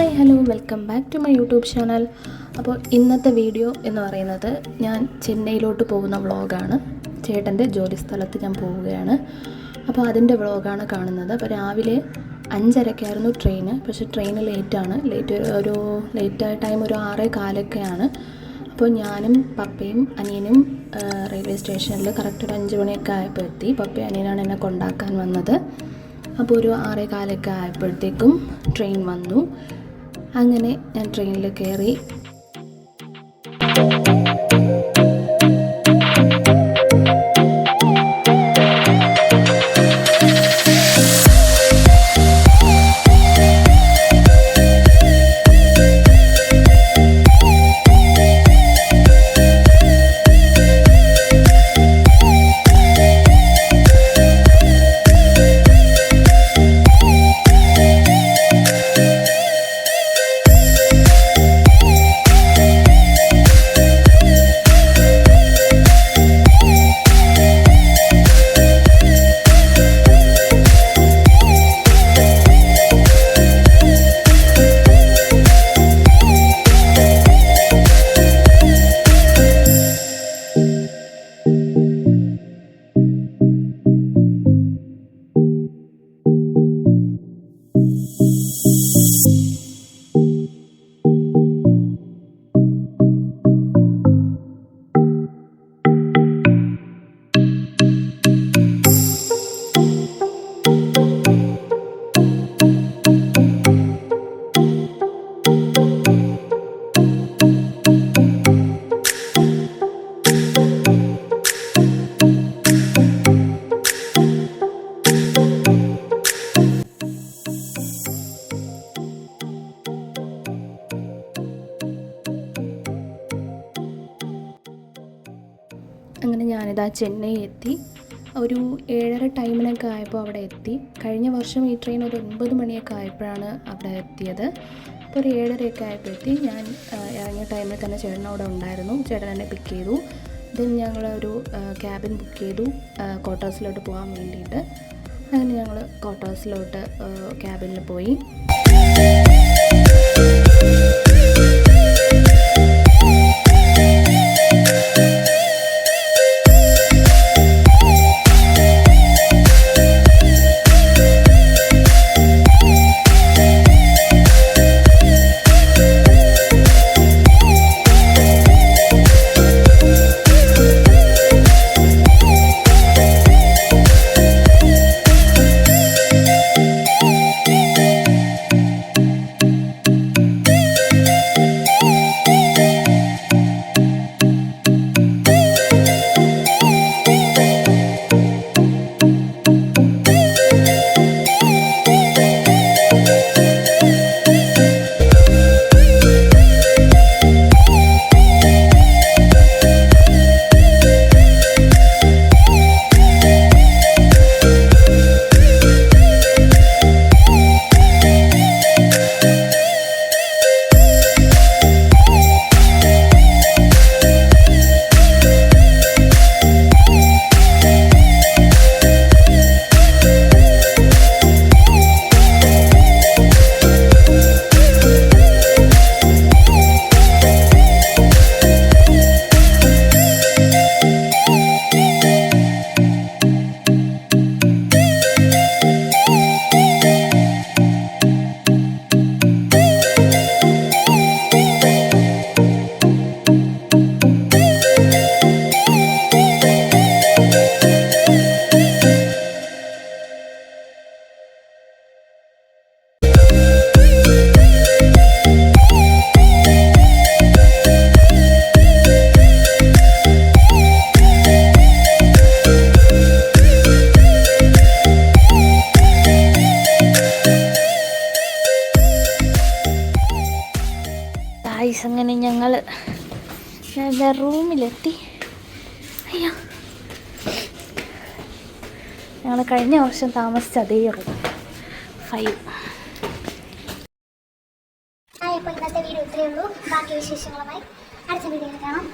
Hi hello welcome back to my YouTube channel. അപ്പോൾ ഇന്നത്തെ video എന്ന് പറയുന്നത് ഞാൻ ചെന്നൈയിലോട്ട് പോകുന്ന വ്ളോഗാണ്. ചേട്ടൻ്റെ ജോലി സ്ഥലത്ത് ഞാൻ പോവുകയാണ്. അപ്പോൾ അതിൻ്റെ വ്ളോഗാണ് കാണുന്നത്. അപ്പോൾ രാവിലെ 5:30 ട്രെയിന്. പക്ഷേ ട്രെയിന് ലേറ്റായ ടൈം ഒരു 6:15 അപ്പോൾ ഞാനും പപ്പയും അനിയനും റെയിൽവേ സ്റ്റേഷനിൽ കറക്റ്റ് ഒരു 5 മണിയൊക്കെ ആയപ്പോൾ എത്തി. പപ്പയും അനിയനാണ് എന്നെ കൊണ്ടാക്കാൻ വന്നത്. അപ്പോൾ ഒരു 6:15 ആയപ്പോഴത്തേക്കും ട്രെയിൻ വന്നു. അങ്ങനെ ഞാൻ ട്രെയിനിൽ കയറി. അങ്ങനെ ഞാനിതാ ചെന്നൈ എത്തി. ഒരു 7:30 ടൈമിനൊക്കെ ആയപ്പോൾ അവിടെ എത്തി. കഴിഞ്ഞ വർഷം ഈ ട്രെയിൻ ഒരു 9 മണിയൊക്കെ ആയപ്പോഴാണ് അവിടെ എത്തിയത്. അപ്പോൾ ഒരു 7:30 ആയപ്പോൾ എത്തി. ഞാൻ ഇറങ്ങിയ ടൈമിൽ തന്നെ ചേട്ടൻ അവിടെ ഉണ്ടായിരുന്നു. ചേട്ടൻ എന്നെ പിക്ക് ചെയ്തു. ദെൻ ഞങ്ങളൊരു ക്യാബിൻ ബുക്ക് ചെയ്തു ക്വാർട്ടേഴ്സിലോട്ട് പോകാൻ വേണ്ടിയിട്ട്. അങ്ങനെ ഞങ്ങൾ ക്വാർട്ടേഴ്സിലോട്ട് ക്യാബിനിൽ പോയി. അങ്ങനെ ഞങ്ങൾ റൂമിലെത്തി. അയ്യോ, ഞങ്ങൾ കഴിഞ്ഞ വർഷം താമസിച്ച അതേ ഉള്ളൂ 5. ഇപ്പോൾ ഇന്നത്തെ വീഡിയോ ഇത്രയേ ഉള്ളൂ. ബാക്കി വിശേഷങ്ങളുമായി അടുത്ത വീഡിയോയിൽ കാണാം.